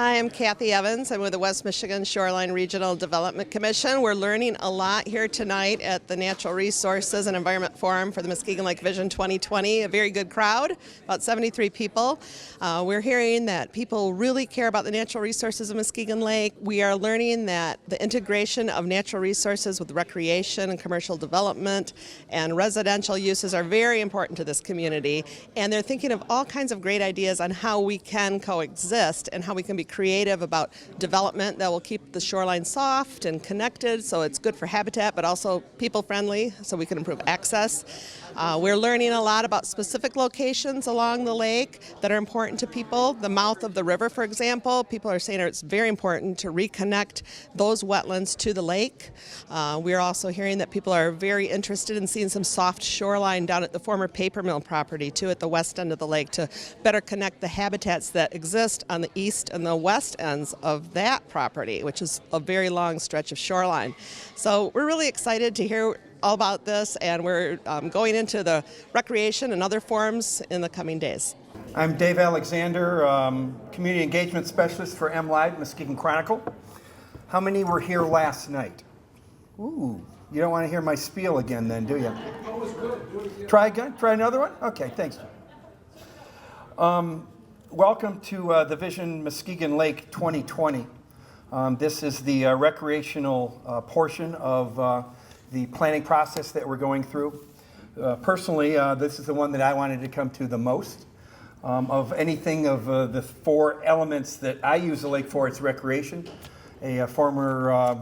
Hi, I'm Kathy Evans. I'm with the West Michigan Shoreline Regional Development Commission. We're learning a lot here tonight at the Natural Resources and Environment Forum for the Muskegon Lake Vision 2020. A very good crowd, about 73 people. We're hearing that people really care about the natural resources of Muskegon Lake. We are learning that the integration of natural resources with recreation and commercial development and residential uses are very important to this community. And they're thinking of all kinds of great ideas on how we can coexist and how we can be creative about development that will keep the shoreline soft and connected, so it's good for habitat, but also people-friendly, so we can improve access. We're learning a lot about specific locations along the lake that are important to people. The mouth of the river, for example, people are saying it's very important to reconnect those wetlands to the lake. We're also hearing that people are very interested in seeing some soft shoreline down at the former paper mill property, too, at the west end of the lake, to better connect the habitats that exist on the east and the west ends of that property, which is a very long stretch of shoreline. So we're really excited to hear all about this, and we're going into the recreation and other forums in the coming days. I'm Dave Alexander, Community Engagement Specialist for MLive, Muskegon Chronicle. How many were here last night? Ooh, you don't want to hear my spiel again then, do you? That was good. Do it again. Try again? Try another one? Okay, thanks. Welcome to the Vision Muskegon Lake 2020. This is the recreational portion of the planning process that we're going through. Personally, this is the one that I wanted to come to the most. Of anything of the four elements that I use the lake for, it's recreation. A former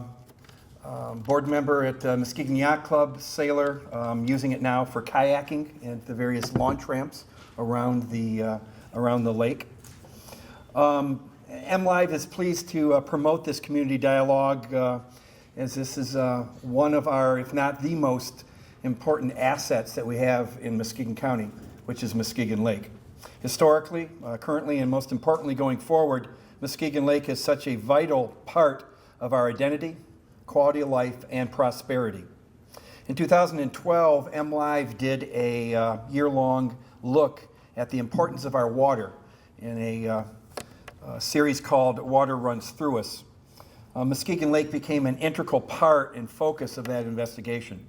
board member at Muskegon Yacht Club, sailor, using it now for kayaking and the various launch ramps around the lake. MLive is pleased to promote this community dialogue as this is one of our, if not the most important assets that we have in Muskegon County, which is Muskegon Lake. Historically, currently, and most importantly going forward, Muskegon Lake is such a vital part of our identity, quality of life, and prosperity. In 2012, MLive did a year-long look at the importance of our water in a series called Water Runs Through Us. Muskegon Lake became an integral part and focus of that investigation.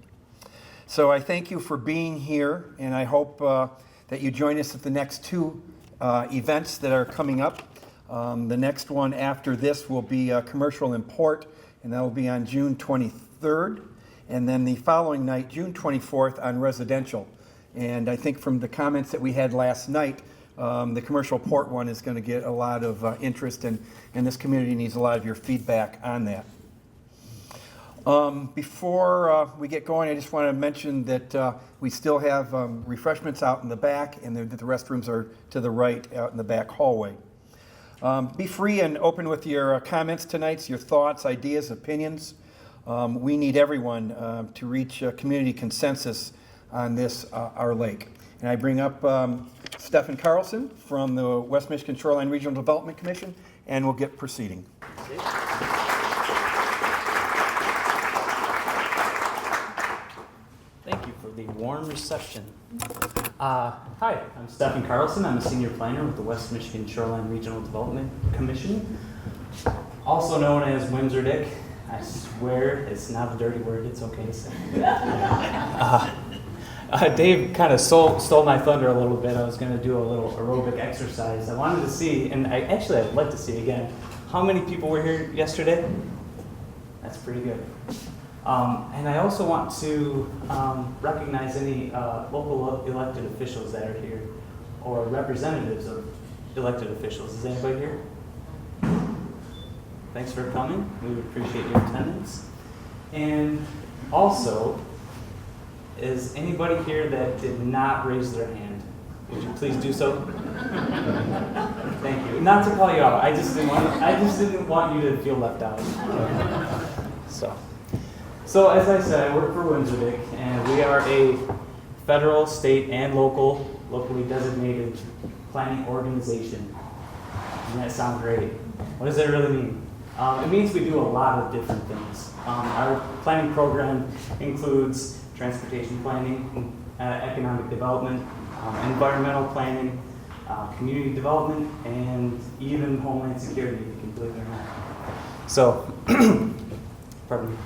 So I thank you for being here, and I hope that you join us at the next two events that are coming up. The next one after this will be Commercial Import, and that will be on June 23rd, and then the following night, June 24th, on Residential. And I think from the comments that we had last night, the commercial port one is going to get a lot of interest, and this community needs a lot of your feedback on that. Before we get going, I just want to mention that we still have refreshments out in the back, and the restrooms are to the right out in the back hallway. Be free and open with your comments tonight, your thoughts, ideas, opinions. We need everyone to reach a community consensus on this, our lake. And I bring up Stefan Carlson from the West Michigan Shoreline Regional Development Commission, and we'll get proceeding. Thank you for the warm reception. Hi, I'm Stefan Carlson. I'm a senior planner with the West Michigan Shoreline Regional Development Commission, also known as Windsor Dick. I swear it's not a dirty word, it's okay to say. Dave kind of stole my thunder a little bit. I was going to do a little aerobic exercise. I wanted to see, and I'd like to see again, how many people were here yesterday? That's pretty good. And I also want to recognize any local elected officials that are here, or representatives of elected officials. Is anybody here? Thanks for coming. We would appreciate your attendance. And also, is anybody here that did not raise their hand? Would you please do so? Thank you. Not to call you out. I just didn't want you to feel left out. So as I said, I work for Windsor Dick, and we are a federal, state, and locally designated planning organization. Doesn't that sound great? What does that really mean? It means we do a lot of different things. Our planning program includes transportation planning, economic development, environmental planning, community development, and even homeland security, if you can believe it or not. So, pardon me.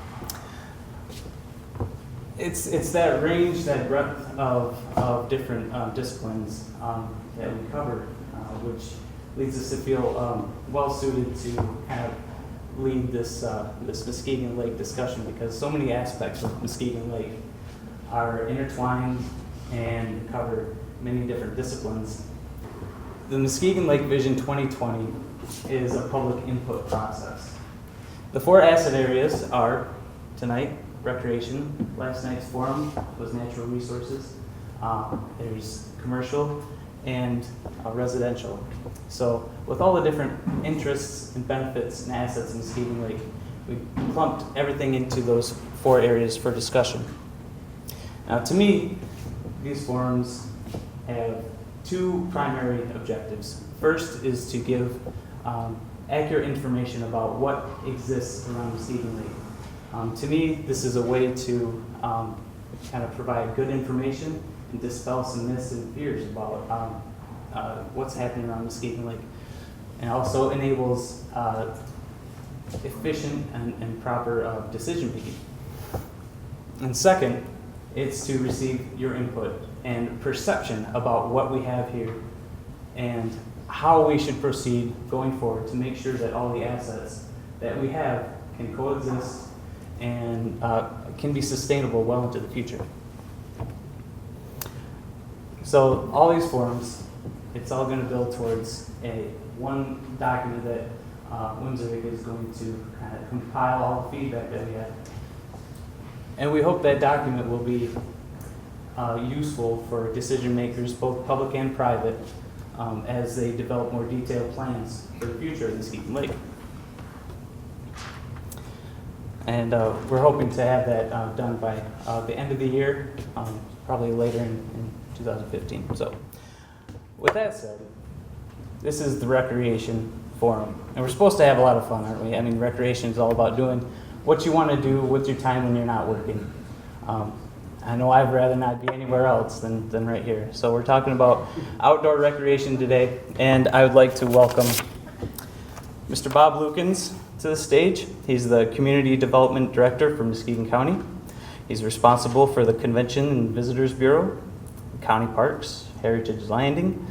It's that range, that breadth of different disciplines that we cover, which leads us to feel well suited to kind of lead this Muskegon Lake discussion, because so many aspects of Muskegon Lake are intertwined and cover many different disciplines. The Muskegon Lake Vision 2020 is a public input process. The 4 asset areas are tonight, recreation. Last night's forum was natural resources. There's commercial and residential. So with all the different interests and benefits and assets in Muskegon Lake, we clumped everything into those 4 areas for discussion. Now, to me, these forums have 2 primary objectives. First is to give accurate information about what exists around Muskegon Lake. To me, this is a way to kind of provide good information and dispel some myths and fears about what's happening around Muskegon Lake, and also enables efficient and proper decision making. And second, it's to receive your input and perception about what we have here and how we should proceed going forward to make sure that all the assets that we have can coexist and can be sustainable well into the future. So all these forums, it's all going to build towards one document that Windsor is going to kind of compile all the feedback that we have. And we hope that document will be useful for decision makers, both public and private, as they develop more detailed plans for the future of Muskegon Lake. And we're hoping to have that done by the end of the year, probably later in 2015. So with that said, this is the Recreation Forum. And we're supposed to have a lot of fun, aren't we? I mean, recreation is all about doing what you want to do with your time when you're not working. I know I'd rather not be anywhere else than right here. So we're talking about outdoor recreation today, and I would like to welcome Mr. Bob Lukens to the stage. He's the Community Development Director for Muskegon County. He's responsible for the Convention and Visitors Bureau, County Parks, Heritage Landing,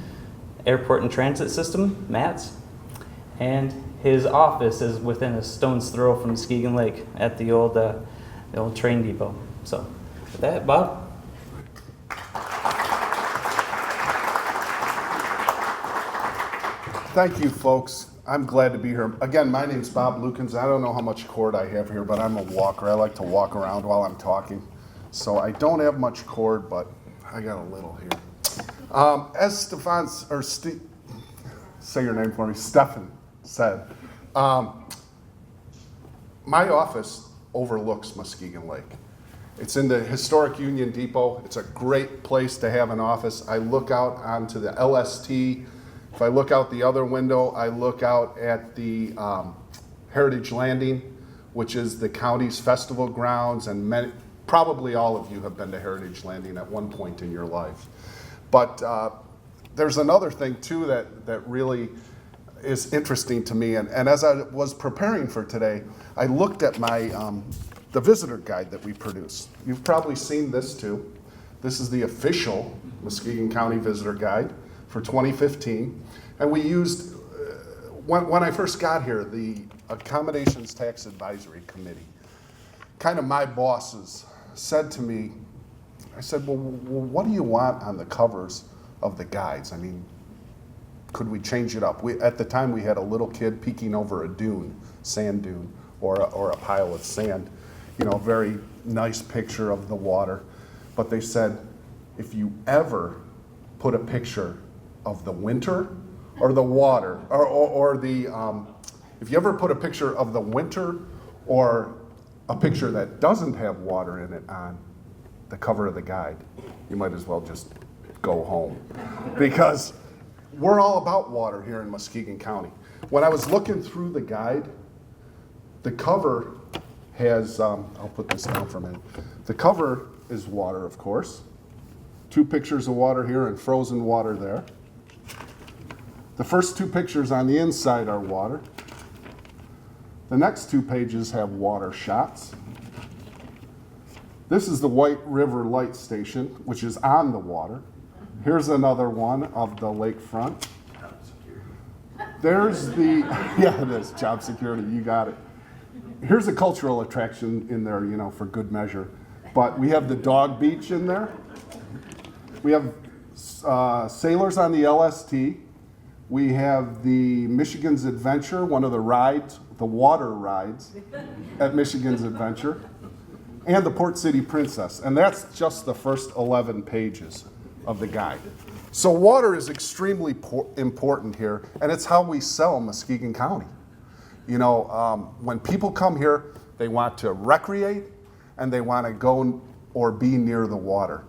Airport and Transit System, MATS, and his office is within a stone's throw from Muskegon Lake at the old train depot. So with that, Bob. Thank you, folks. I'm glad to be here. Again, my name's Bob Lukens. I don't know how much cord I have here, but I'm a walker. I like to walk around while I'm talking. So I don't have much cord, but I got a little here. As say your name for me, Stefan said, my office overlooks Muskegon Lake. It's in the historic Union Depot. It's a great place to have an office. I look out onto the LST. If I look out the other window, I look out at the Heritage Landing, which is the county's festival grounds, and probably all of you have been to Heritage Landing at one point in your life. But there's another thing too that really is interesting to me, and as I was preparing for today, I looked at my the visitor guide that we produce. You've probably seen this too. This is the official Muskegon County Visitor Guide for 2015, and we used, when I first got here, the Accommodations Tax Advisory Committee, kind of my bosses said to me, I said, well, what do you want on the covers of the guides? I mean, could we change it up? At the time, we had a little kid peeking over a dune, sand dune, or a pile of sand, you know, a very nice picture of the water. But they said, if you ever put a picture of the winter or the water, if you ever put a picture of the winter or a picture that doesn't have water in it on the cover of the guide, you might as well just go home, because we're all about water here in Muskegon County. When I was looking through the guide, the cover has, I'll put this down for a minute. The cover is water, of course. 2 pictures of water here and frozen water there. The first two pictures on the inside are water. The next two pages have water shots. This is the White River Light Station, which is on the water. Here's another one of the lakefront. There's the, yeah, it is, job security, you got it. Here's a cultural attraction in there, you know, for good measure. But we have the dog beach in there. We have sailors on the LST. We have the Michigan's Adventure, one of the rides, the water rides at Michigan's Adventure, and the Port City Princess. And that's just the first 11 pages of the guide. So water is extremely important here, and it's how we sell Muskegon County. You know, when people come here, they want to recreate and they want to go or be near the water.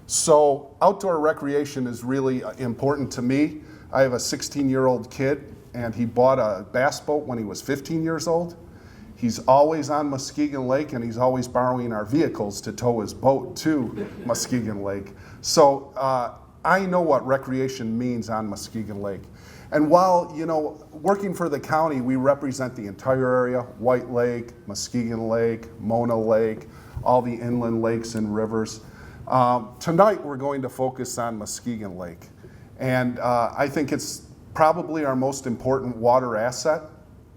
So outdoor recreation is really important to me. I have a 16-year-old kid, and he bought a bass boat when he was 15 years old. He's always on Muskegon Lake, and he's always borrowing our vehicles to tow his boat to Muskegon Lake. So I know what recreation means on Muskegon Lake. And while, you know, working for the county, we represent the entire area, White Lake, Muskegon Lake, Mona Lake, all the inland lakes and rivers. Tonight, we're going to focus on Muskegon Lake. And I think it's probably our most important water asset.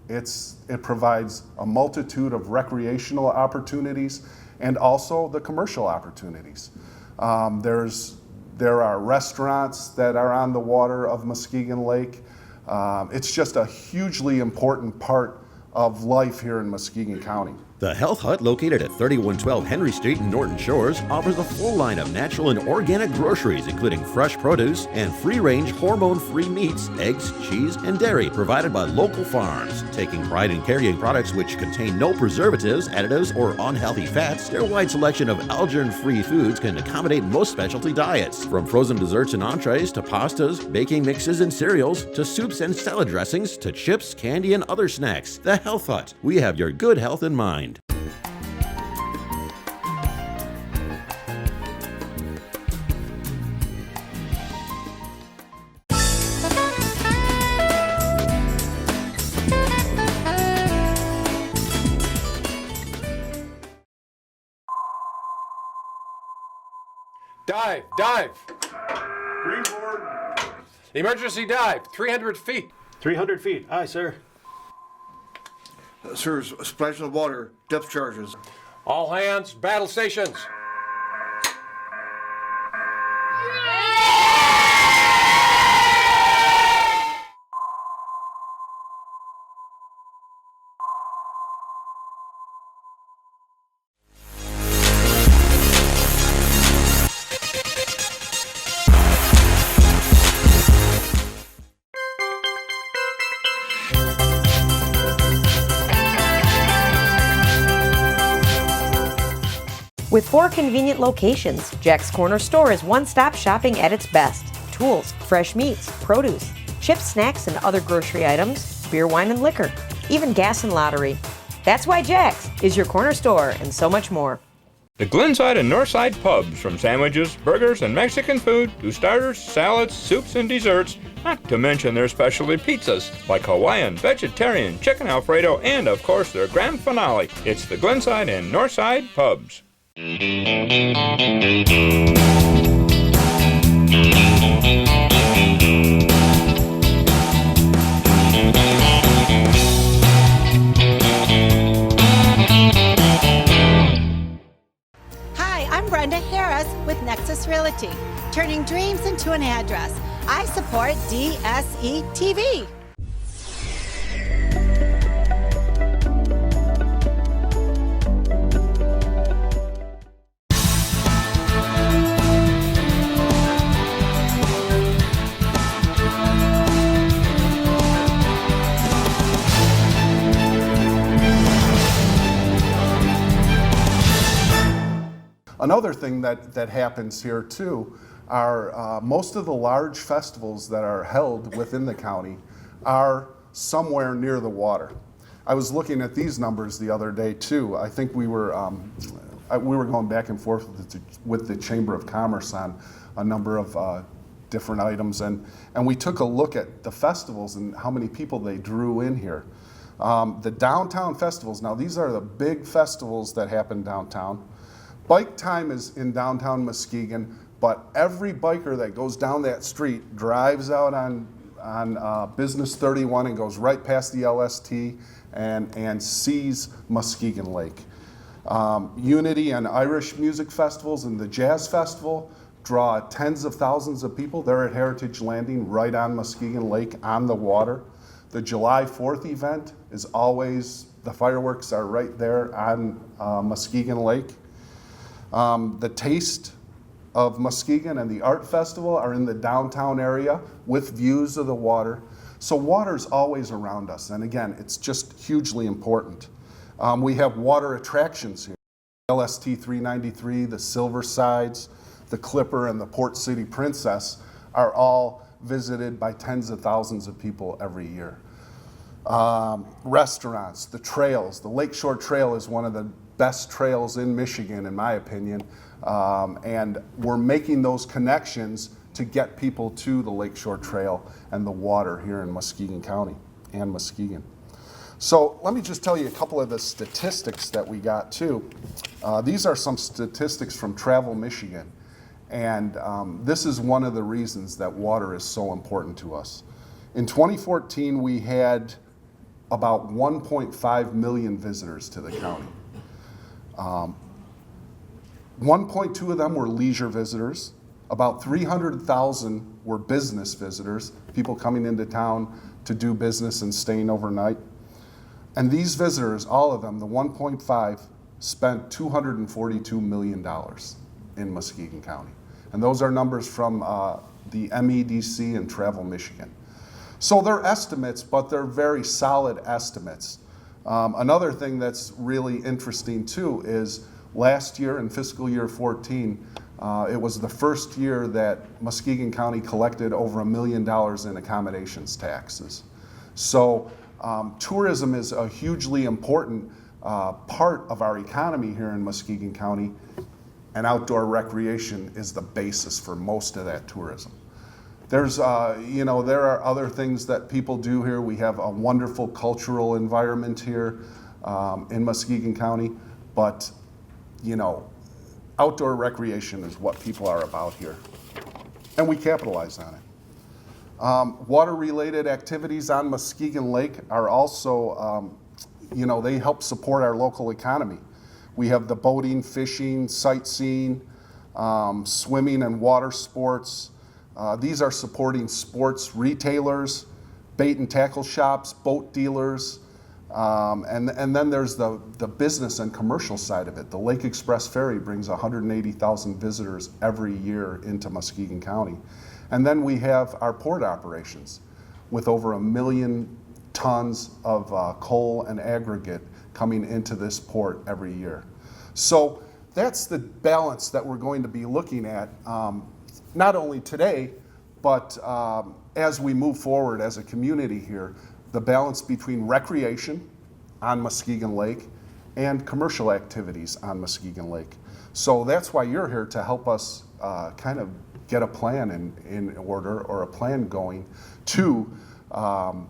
It provides a multitude of recreational opportunities and also the commercial opportunities. There are restaurants that are on the water of Muskegon Lake. It's just a hugely important part of life here in Muskegon County. The Health Hut, located at 3112 Henry Street in Norton Shores, offers a full line of natural and organic groceries, including fresh produce and free-range, hormone-free meats, eggs, cheese, and dairy provided by local farms. Taking pride in carrying products which contain no preservatives, additives, or unhealthy fats, their wide selection of allergen-free foods can accommodate most specialty diets. From frozen desserts and entrees to pastas, baking mixes and cereals, to soups and salad dressings, to chips, candy, and other snacks. The Health Hut. We have your good health in mind. Dive, dive. Green board. Emergency dive, 300 feet. 300 feet. Aye, sir. Sir, splashing of water, depth charges. All hands, battle stations. With 4 convenient locations, Jack's Corner Store is one-stop shopping at its best. Tools, fresh meats, produce, chips, snacks, and other grocery items, beer, wine, and liquor, even gas and lottery. That's why Jack's is your corner store and so much more. The Glenside and Northside pubs, from sandwiches, burgers, and Mexican food to starters, salads, soups, and desserts, not to mention their specialty pizzas like Hawaiian, vegetarian, chicken Alfredo, and of course their grand finale. It's the Glenside and Northside pubs. Hi, I'm Brenda Harris with Nexus Realty, turning dreams into an address. I support DSETV. Another thing that happens here too are most of the large festivals that are held within the county are somewhere near the water. I was looking at these numbers the other day too. I think we were going back and forth with the Chamber of Commerce on a number of different items, and we took a look at the festivals and how many people they drew in here. The downtown festivals, now these are the big festivals that happen downtown. Bike time is in downtown Muskegon, but every biker that goes down that street drives out on Business 31 and goes right past the LST and sees Muskegon Lake. Unity and Irish music festivals and the Jazz Festival draw tens of thousands of people. They're at Heritage Landing right on Muskegon Lake on the water. The July 4th event is always, the fireworks are right there on Muskegon Lake. The Taste of Muskegon and the Art Festival are in the downtown area with views of the water. So water's always around us, and again, it's just hugely important. We have water attractions here. LST 393, the Silver Sides, the Clipper, and the Port City Princess are all visited by tens of thousands of people every year. Restaurants, the trails. The Lakeshore Trail is one of the best trails in Michigan, in my opinion, and we're making those connections to get people to the Lakeshore Trail and the water here in Muskegon County and Muskegon. So let me just tell you a couple of the statistics that we got too. These are some statistics from Travel Michigan, and this is one of the reasons that water is so important to us. In 2014, we had about 1.5 million visitors to the county. 1.2 of them were leisure visitors. About 300,000 were business visitors, people coming into town to do business and staying overnight. And these visitors, all of them, the 1.5, spent $242 million in Muskegon County. And those are numbers from the MEDC and Travel Michigan. So they're estimates, but they're very solid estimates. Another thing that's really interesting too is last year in fiscal year 14, it was the first year that Muskegon County collected over $1 million in accommodations taxes. So tourism is a hugely important part of our economy here in Muskegon County, and outdoor recreation is the basis for most of that tourism. There's, there are other things that people do here. We have a wonderful cultural environment here in Muskegon County, but, outdoor recreation is what people are about here, and we capitalize on it. Water-related activities on Muskegon Lake are also, they help support our local economy. We have the boating, fishing, sightseeing, swimming and water sports. These are supporting sports retailers, bait and tackle shops, boat dealers, and then there's the business and commercial side of it. The Lake Express Ferry brings 180,000 visitors every year into Muskegon County. And then we have our port operations with over 1 million tons of coal and aggregate coming into this port every year. So that's the balance that we're going to be looking at, not only today, but as we move forward as a community here, the balance between recreation on Muskegon Lake and commercial activities on Muskegon Lake. So that's why you're here, to help us kind of get a plan in order, or a plan going to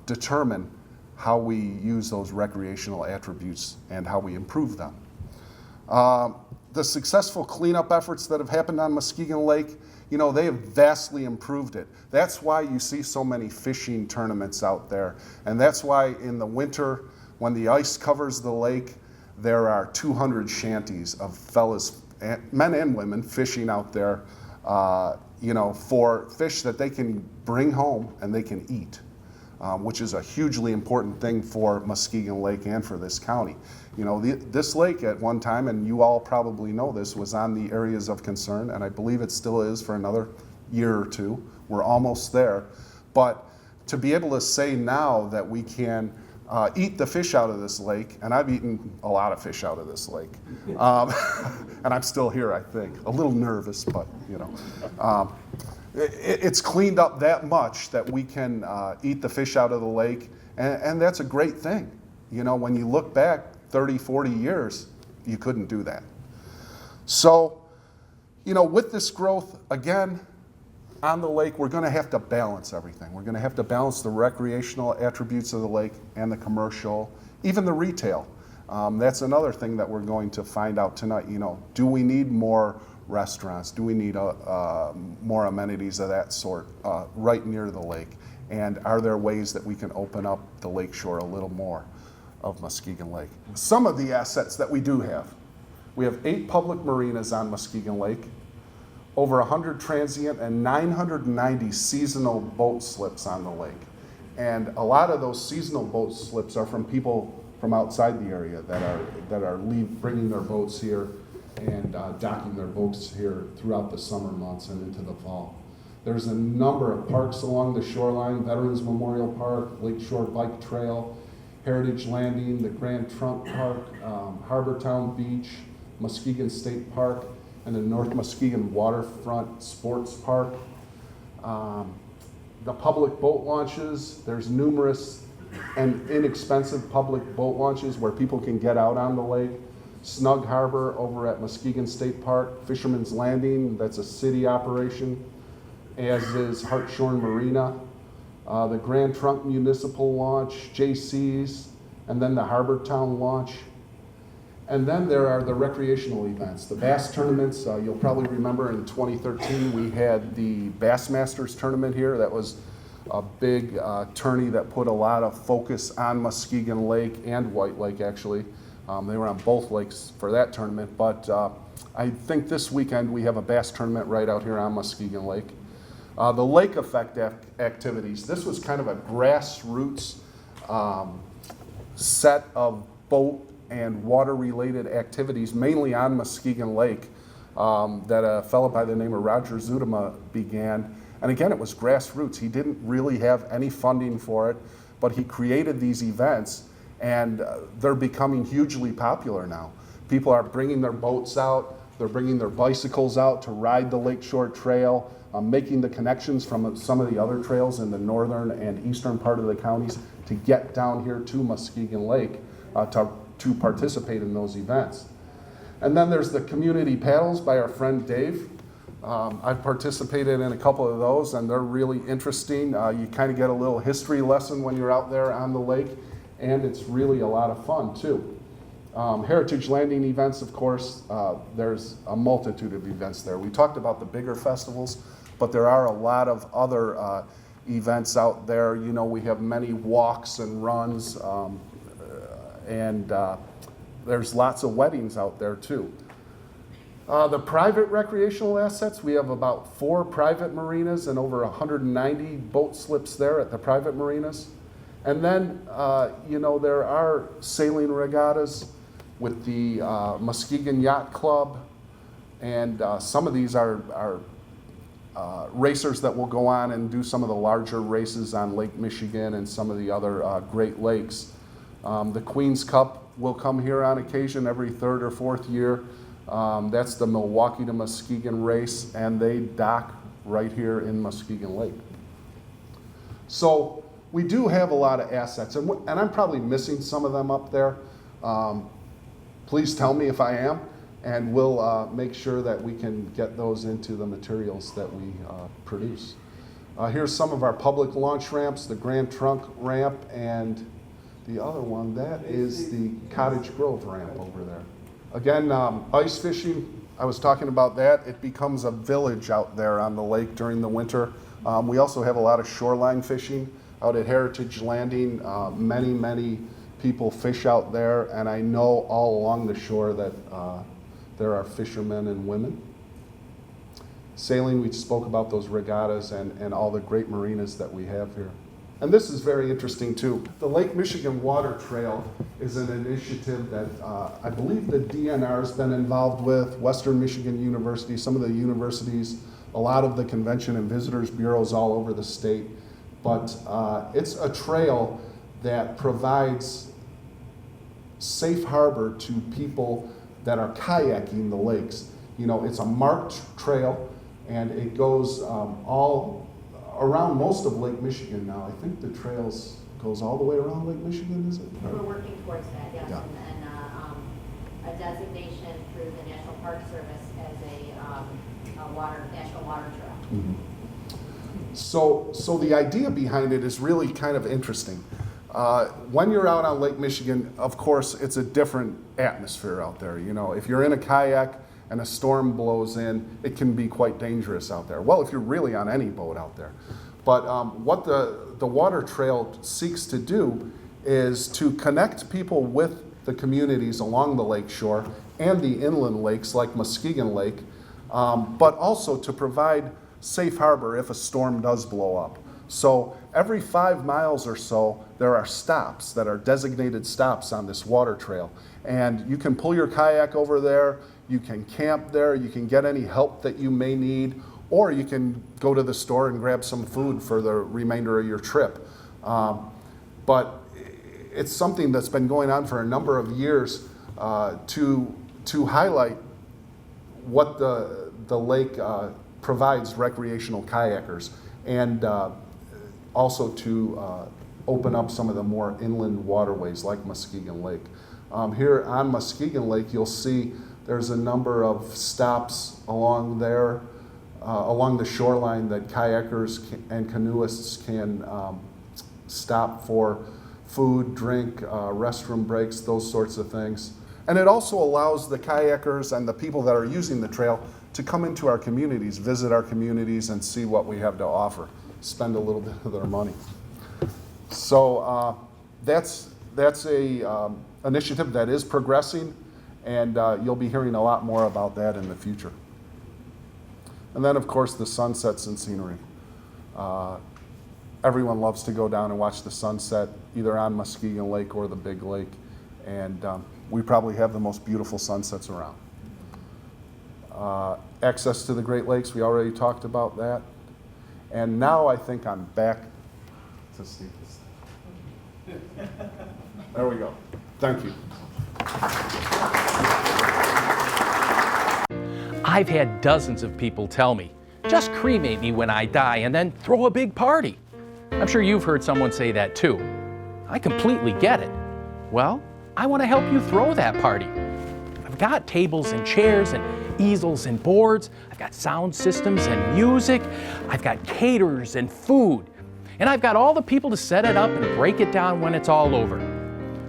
determine how we use those recreational attributes and how we improve them. The successful cleanup efforts that have happened on Muskegon Lake, they have vastly improved it. That's why you see so many fishing tournaments out there. And that's why in the winter, when the ice covers the lake, there are 200 shanties of fellas, men and women, fishing out there, for fish that they can bring home and they can eat, which is a hugely important thing for Muskegon Lake and for this county. This lake at one time, and you all probably know this, was on the areas of concern, and I believe it still is for another year or two. We're almost there. But to be able to say now that we can eat the fish out of this lake, and I've eaten a lot of fish out of this lake, and I'm still here, I think. A little nervous, but it's cleaned up that much that we can eat the fish out of the lake, and that's a great thing. When you look back 30, 40 years, you couldn't do that. So, with this growth, again, on the lake, we're going to have to balance everything. We're going to have to balance the recreational attributes of the lake and the commercial, even the retail. That's another thing that we're going to find out tonight. You know, do we need more restaurants? Do we need more amenities of that sort right near the lake? And are there ways that we can open up the lakeshore a little more of Muskegon Lake? Some of the assets that we do have. We have 8 public marinas on Muskegon Lake, over 100 transient and 990 seasonal boat slips on the lake. And a lot of those seasonal boat slips are from people from outside the area that are bringing their boats here and docking their boats here throughout the summer months and into the fall. There's a number of parks along the shoreline: Veterans Memorial Park, Lakeshore Bike Trail, Heritage Landing, the Grand Trunk Park, Harbortown Beach, Muskegon State Park, and the North Muskegon Waterfront Sports Park. The public boat launches, there's numerous and inexpensive public boat launches where people can get out on the lake. Snug Harbor over at Muskegon State Park, Fisherman's Landing, that's a city operation, as is Hartshorn Marina, the Grand Trunk Municipal Launch, JC's, and then the Harbortown Launch. And then there are the recreational events, the bass tournaments. You'll probably remember in 2013 we had the Bassmasters tournament here. That was a big tourney that put a lot of focus on Muskegon Lake and White Lake, actually. They were on both lakes for that tournament, but I think this weekend we have a bass tournament right out here on Muskegon Lake. The lake effect activities, this was kind of a grassroots set of boat and water-related activities, mainly on Muskegon Lake, that a fellow by the name of Roger Zudema began. And again, it was grassroots. He didn't really have any funding for it, but he created these events, and they're becoming hugely popular now. People are bringing their boats out, they're bringing their bicycles out to ride the Lakeshore Trail, making the connections from some of the other trails in the northern and eastern part of the counties to get down here to Muskegon Lake to participate in those events. And then there's the community paddles by our friend Dave. I've participated in a couple of those, and they're really interesting. You kind of get a little history lesson when you're out there on the lake, and it's really a lot of fun too. Heritage Landing events, of course, there's a multitude of events there. We talked about the bigger festivals, but there are a lot of other events out there. You know, we have many walks and runs, and there's lots of weddings out there too. The private recreational assets, we have about 4 private marinas and over 190 boat slips there at the private marinas. And then, you know, there are sailing regattas with the Muskegon Yacht Club, and some of these are racers that will go on and do some of the larger races on Lake Michigan and some of the other Great Lakes. The Queen's Cup will come here on occasion every 3rd or 4th year. That's the Milwaukee to Muskegon race, and they dock right here in Muskegon Lake. So we do have a lot of assets, and I'm probably missing some of them up there. Please tell me if I am, and we'll make sure that we can get those into the materials that we produce. Here's some of our public launch ramps, the Grand Trunk ramp, and the other one, that is the Cottage Grove ramp over there. Again, ice fishing, I was talking about that. It becomes a village out there on the lake during the winter. We also have a lot of shoreline fishing out at Heritage Landing. Many people fish out there, and I know all along the shore that there are fishermen and women. Sailing, we spoke about those regattas and all the great marinas that we have here. And this is very interesting too. The Lake Michigan Water Trail is an initiative that I believe the DNR has been involved with, Western Michigan University, some of the universities, a lot of the convention and visitors bureaus all over the state. But it's a trail that provides safe harbor to people that are kayaking the lakes. You know, it's a marked trail, and it goes all around most of Lake Michigan now. I think the trails goes all the way around Lake Michigan, is it? We're working towards that, yes. Yeah. And a designation through the National Park Service as a national water trail. Mm-hmm. So the idea behind it is really kind of interesting. When you're out on Lake Michigan, of course, it's a different atmosphere out there. You know, if you're in a kayak and a storm blows in, it can be quite dangerous out there. Well, if you're really on any boat out there. But what the water trail seeks to do is to connect people with the communities along the lake shore and the inland lakes like Muskegon Lake, but also to provide safe harbor if a storm does blow up. So every 5 miles or so, there are stops that are designated stops on this water trail. And you can pull your kayak over there, you can camp there, you can get any help that you may need, or you can go to the store and grab some food for the remainder of your trip. But it's something that's been going on for a number of years to highlight what the lake provides recreational kayakers, and also to open up some of the more inland waterways like Muskegon Lake. Here on Muskegon Lake, you'll see there's a number of stops along there, along the shoreline that kayakers and canoeists can stop for food, drink, restroom breaks, those sorts of things. And it also allows the kayakers and the people that are using the trail to come into our communities, visit our communities, and see what we have to offer, spend a little bit of their money. So that's a initiative that is progressing, and you'll be hearing a lot more about that in the future. And then, of course, the sunsets and scenery. Everyone loves to go down and watch the sunset, either on Muskegon Lake or the Big Lake, and we probably have the most beautiful sunsets around. Access to the Great Lakes, we already talked about that. And now I think I'm back to Steve. There we go. Thank you. I've had dozens of people tell me, just cremate me when I die and then throw a big party. I'm sure you've heard someone say that too. I completely get it. Well, I want to help you throw that party. I've got tables and chairs and easels and boards. I've got sound systems and music. I've got caterers and food. And I've got all the people to set it up and break it down when it's all over.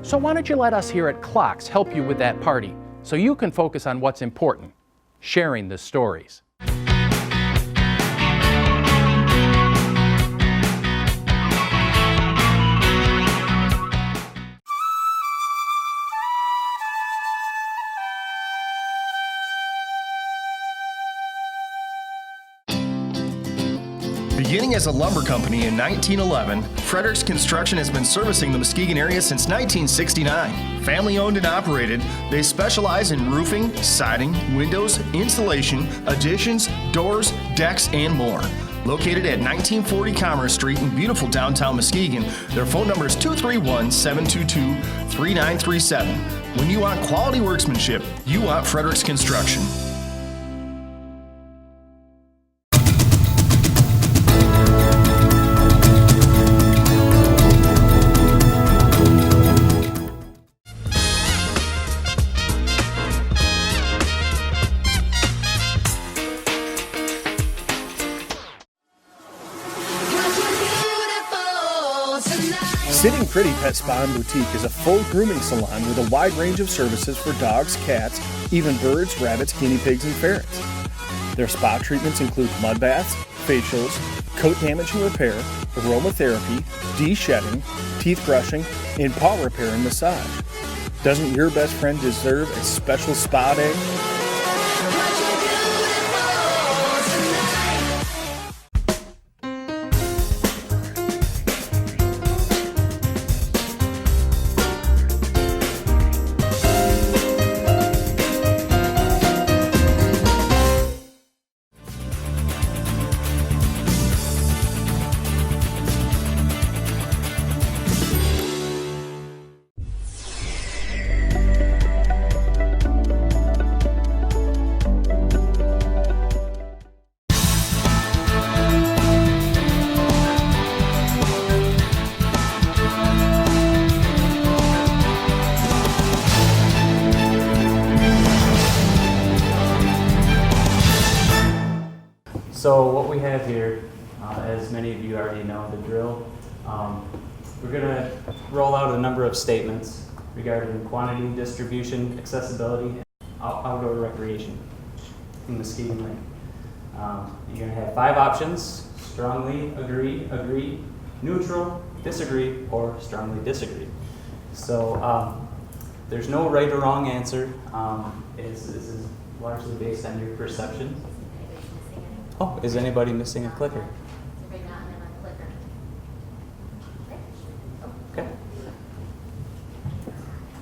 So why don't you let us here at Clocks help you with that party so you can focus on what's important, sharing the stories. Beginning as a lumber company in 1911, Fredericks Construction has been servicing the Muskegon area since 1969. Family owned and operated, they specialize in roofing, siding, windows, insulation, additions, doors, decks, and more. Located at 1940 Commerce Street in beautiful downtown Muskegon, their phone number is 231-722-3937. When you want quality workmanship, you want Fredericks Construction. Sitting Pretty Pet Spa and Boutique is a full grooming salon with a wide range of services for dogs, cats, even birds, rabbits, guinea pigs, and ferrets. Their spa treatments include mud baths, facials, coat damage and repair, aromatherapy, de-shedding, teeth brushing, and paw repair and massage. Doesn't your best friend deserve a special spa day? So what we have here, As many of you already know the drill, we're going to roll out a number of statements regarding quantity, distribution, accessibility, and outdoor recreation in Muskegon Lake. You're going to have 5 options: strongly agree, agree, neutral, disagree, or strongly disagree. So there's no right or wrong answer. This is largely based on your perception. Oh, is anybody missing a clicker? Okay.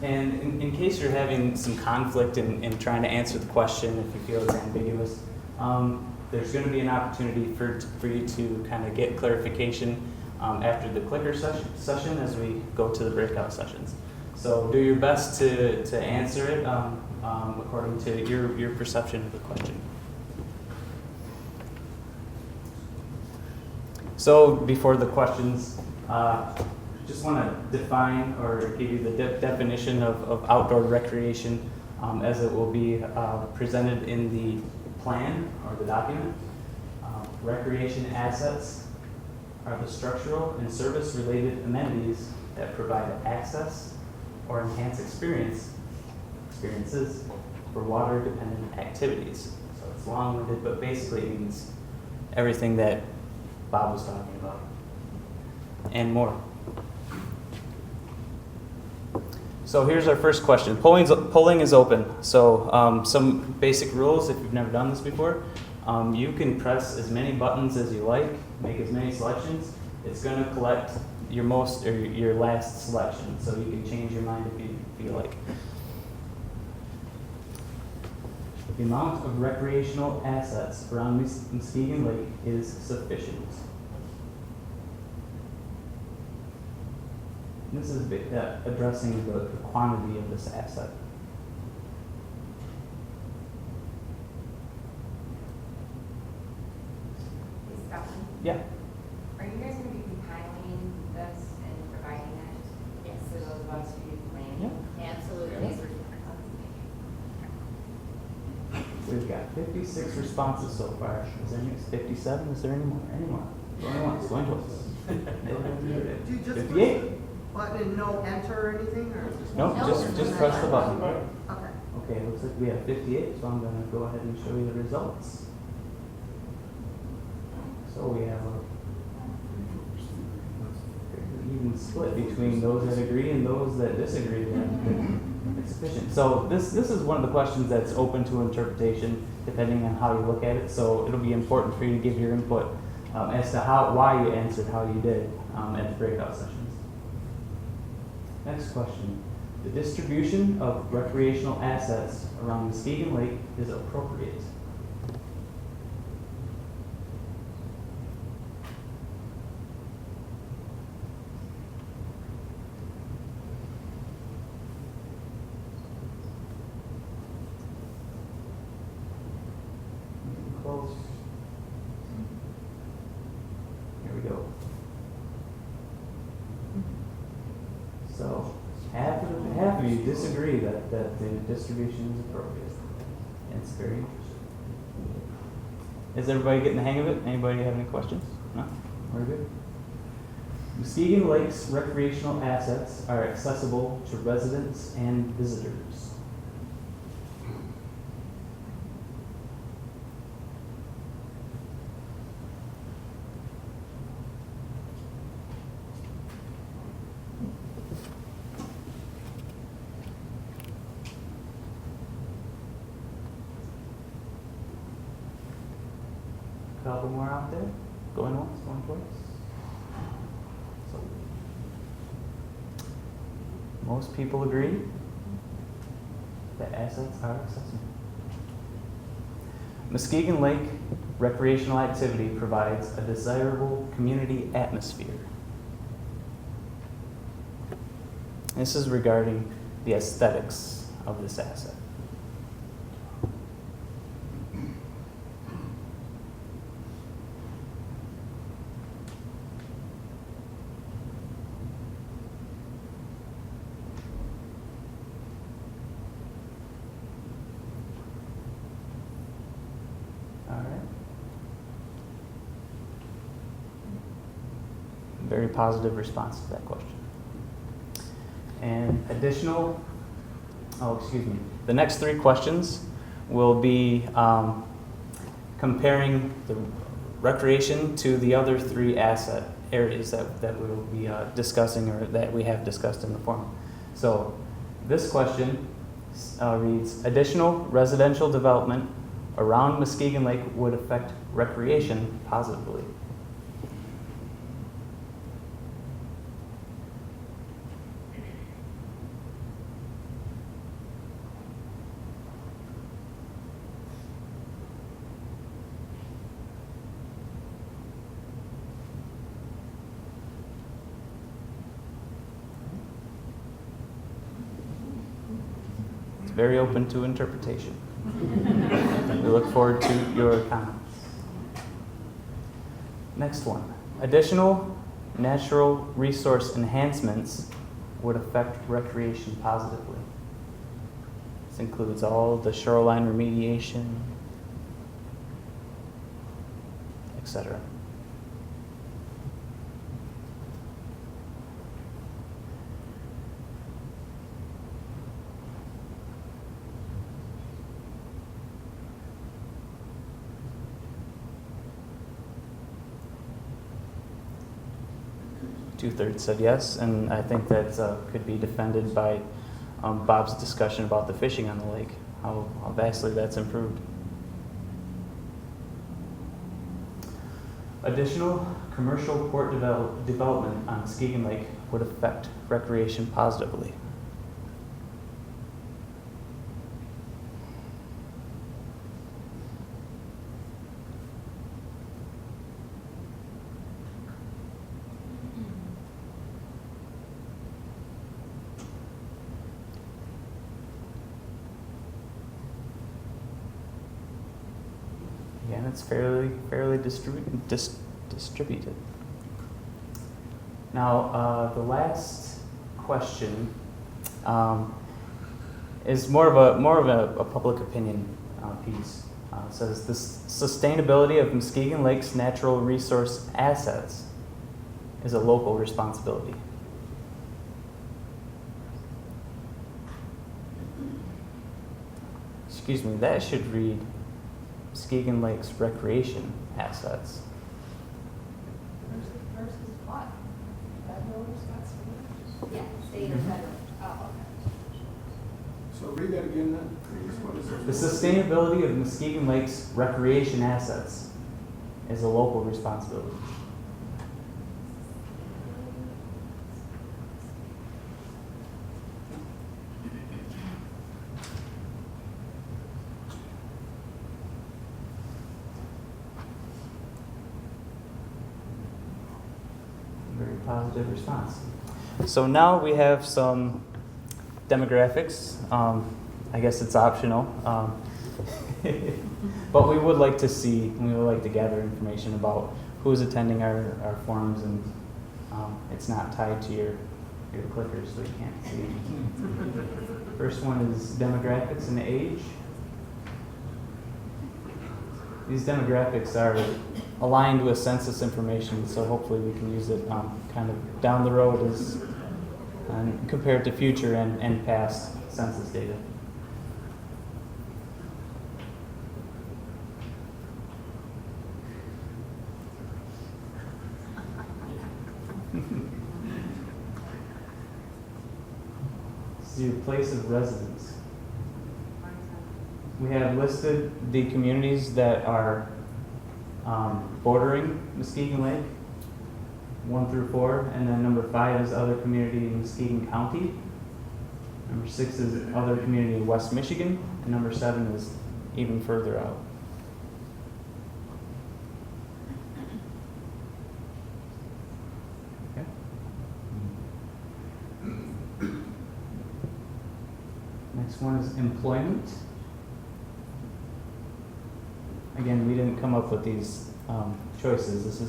And in case you're having some conflict in trying to answer the question, if you feel it's ambiguous, there's going to be an opportunity for you to kind of get clarification after the clicker session as we go to the breakout sessions. So do your best to answer it according to your perception of the question. So before the questions, just want to define or give you the definition of outdoor recreation as it will be presented in the plan or the document. Recreation assets are the structural and service related amenities that provide access or enhance experiences for water dependent activities. So it's long-winded, but basically it means everything that Bob was talking about and more. So here's our first question. Polling is open. So some basic rules if you've never done this before. You can press as many buttons as you like, make as many selections. It's going to collect your most or your last selection, so you can change your mind if you feel like. The amount of recreational assets around Muskegon Lake is sufficient. This is addressing the quantity of this asset. Yeah. Are you guys going to be compiling this and providing it? Yes. To those of us who do planning? Yeah, absolutely. We've got 56 responses so far. Is there any 57? Is there any more? Any more? Going once, going twice. Do you just 58? button and no enter or anything? Or? No, just press the button. Okay. Okay, looks like we have 58, so I'm going to go ahead and show you the results. So we have a even split between those that agree and those that disagree that it's sufficient. So this is one of the questions that's open to interpretation depending on how you look at it. So it'll be important for you to give your input as to why you answered how you did at the breakout sessions. Next question. The distribution of recreational assets around Muskegon Lake is appropriate. Close. Here we go. So half of you disagree that the distribution is appropriate. And it's very interesting. Is everybody getting the hang of it? Anybody have any questions? No? We're good. Muskegon Lake's recreational assets are accessible to residents and visitors. Couple more out there. Going once, going twice. So, most people agree that assets are accessible. Muskegon Lake recreational activity provides a desirable community atmosphere. This is regarding the aesthetics of this asset. very positive response to that question. And the next three questions will be comparing the recreation to the other three asset areas that we will be discussing, or that we have discussed in the forum. So this question reads, additional residential development around Muskegon Lake would affect recreation positively. Very open to interpretation. We look forward to your comments. Next one. Additional natural resource enhancements would affect recreation positively. This includes all the shoreline remediation, etc. Two-thirds said yes, and I think that could be defended by Bob's discussion about the fishing on the lake, how vastly that's improved. Additional commercial port development on Muskegon Lake would affect recreation positively. Again, it's fairly distributed. Now, the last question is more of a public opinion piece. It says the sustainability of Muskegon Lake's natural resource assets is a local responsibility. Excuse me, that should read Muskegon Lake's recreation assets. Versus what? Federal responsibility? Yeah, state or federal. Oh, okay. So read that again then, please. What is it? The sustainability of Muskegon Lake's recreation assets is a local responsibility. Very positive response. So now we have some demographics. I guess it's optional, but we would like to gather information about who's attending our forums, and it's not tied to your clickers, so you can't see it. First one is demographics and age. These demographics are aligned with census information, so hopefully we can use it kind of down the road as compared to future and past census data. This is your place of residence. We have listed the communities that are bordering Muskegon Lake, 1 through 4, and then number 5 is other community in Muskegon County. Number 6 is other community in West Michigan, and number 7 is even further out. Okay. Next one is employment. Again, we didn't come up with these choices. This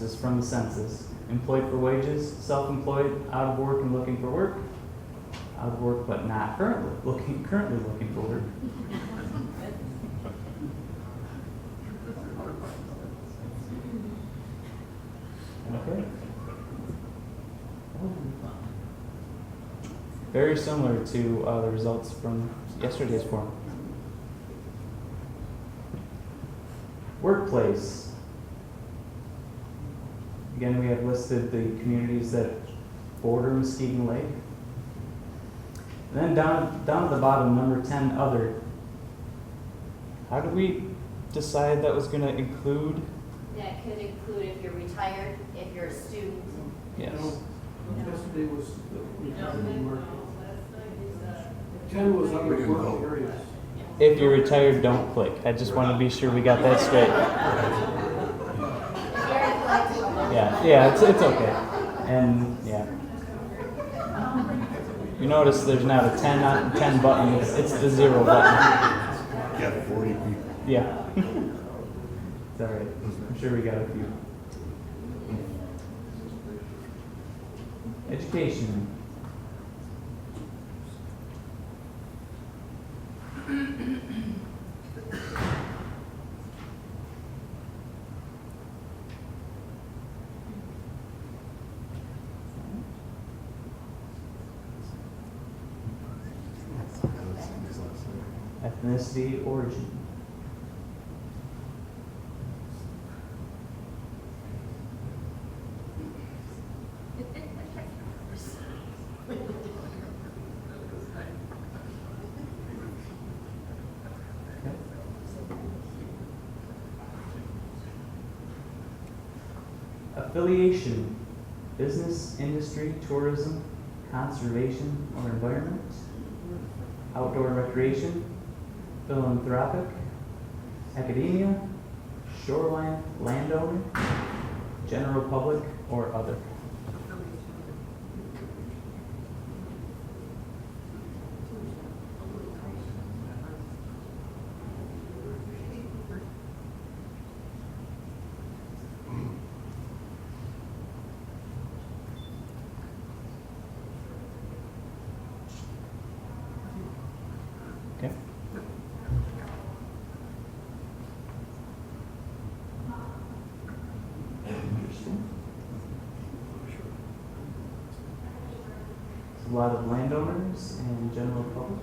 is from the census. Employed for wages, self-employed, out of work and looking for work. Out of work but not currently looking for work. Okay. Very similar to the results from yesterday's forum. Workplace. Again, we have listed the communities that border Muskegon Lake. And then down at the bottom, number 10, other. How did we decide that was going to include? That could include if you're retired, if you're a student. Yes. Yesterday was the retirement market. 10 was other work areas. If you're retired, don't click. I just want to be sure we got that straight. Yeah, it's okay. And yeah. You notice there's not a 10 button, it's the 0 button. Got 40 people. Yeah. It's all right. I'm sure we got a few. Education. Ethnicity, origin. Affiliation, business, industry, tourism, conservation or environment, outdoor recreation, philanthropic, academia, shoreline, landowner, general public, or other. Okay. A lot of landowners and general public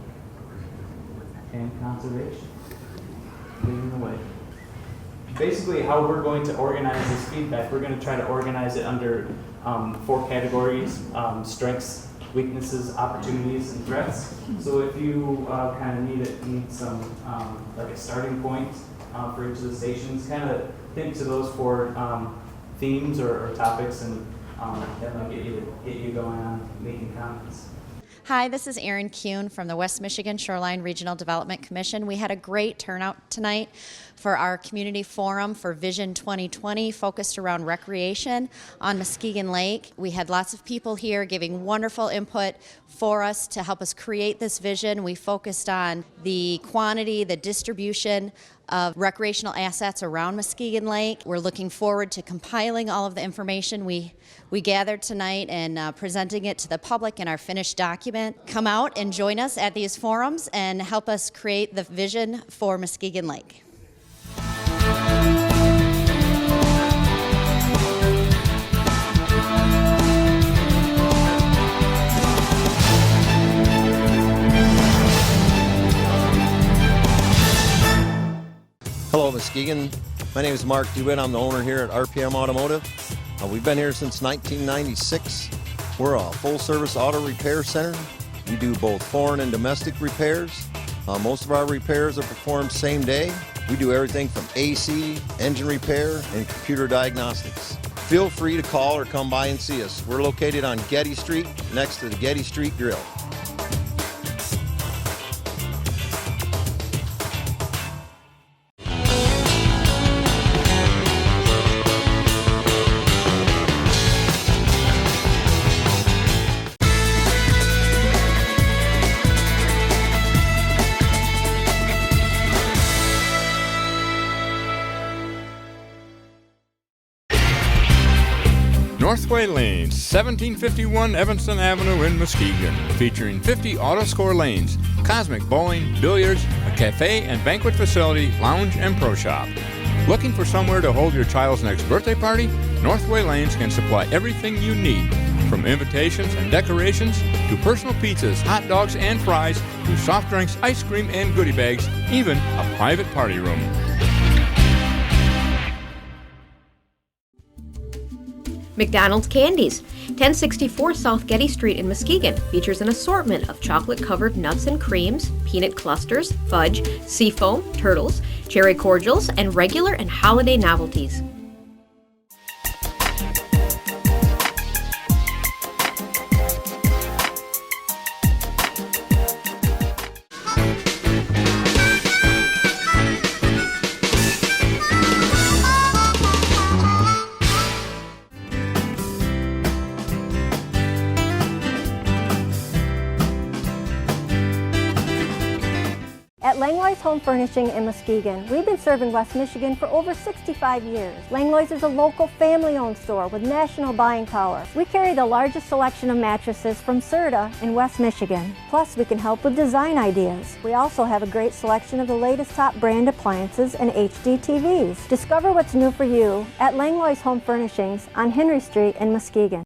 and conservation leading the way. Basically, how we're going to organize this feedback, we're going to try to organize it under 4 categories: strengths, weaknesses, opportunities, and threats. So if you kind of need some like a starting point for each of the stations, kind of think to those 4 themes or topics, and that might get you going on making comments. Hi, this is Erin Kuhn from the West Michigan Shoreline Regional Development Commission. We had a great turnout tonight for our community forum for Vision 2020, focused around recreation on Muskegon Lake. We had lots of people here giving wonderful input for us to help us create this vision. We focused on the quantity, the distribution of recreational assets around Muskegon Lake. We're looking forward to compiling all of the information we gathered tonight and presenting it to the public in our finished document. Come out and join us at these forums and help us create the vision for Muskegon Lake. Hello, Muskegon. My name is Mark DeWitt. I'm the owner here at RPM Automotive. We've been here since 1996. We're a full-service auto repair center. We do both foreign and domestic repairs. Most of our repairs are performed same day. We do everything from AC, engine repair, and computer diagnostics. Feel free to call or come by and see us. We're located on Getty Street, next to the Getty Street Grill. Northway Lanes, 1751 Evanston Avenue in Muskegon, featuring 50 auto-score lanes, cosmic bowling, billiards, a cafe and banquet facility, lounge and pro shop. Looking for somewhere to hold your child's next birthday party? Northway Lanes can supply everything you need, from invitations and decorations to personal pizzas, hot dogs, and fries, to soft drinks, ice cream, and goodie bags, even a private party room. McDonald's Candies, 1064 South Getty Street in Muskegon, features an assortment of chocolate-covered nuts and creams, peanut clusters, fudge, seafoam, turtles, cherry cordials, and regular and holiday novelties. At Langlois Home Furnishing in Muskegon, we've been serving West Michigan for over 65 years. Langlois is a local family-owned store with national buying power. We carry the largest selection of mattresses from Serta in West Michigan. Plus, we can help with design ideas. We also have a great selection of the latest top brand appliances and HD TVs. Discover what's new for you at Langlois Home Furnishings on Henry Street in Muskegon.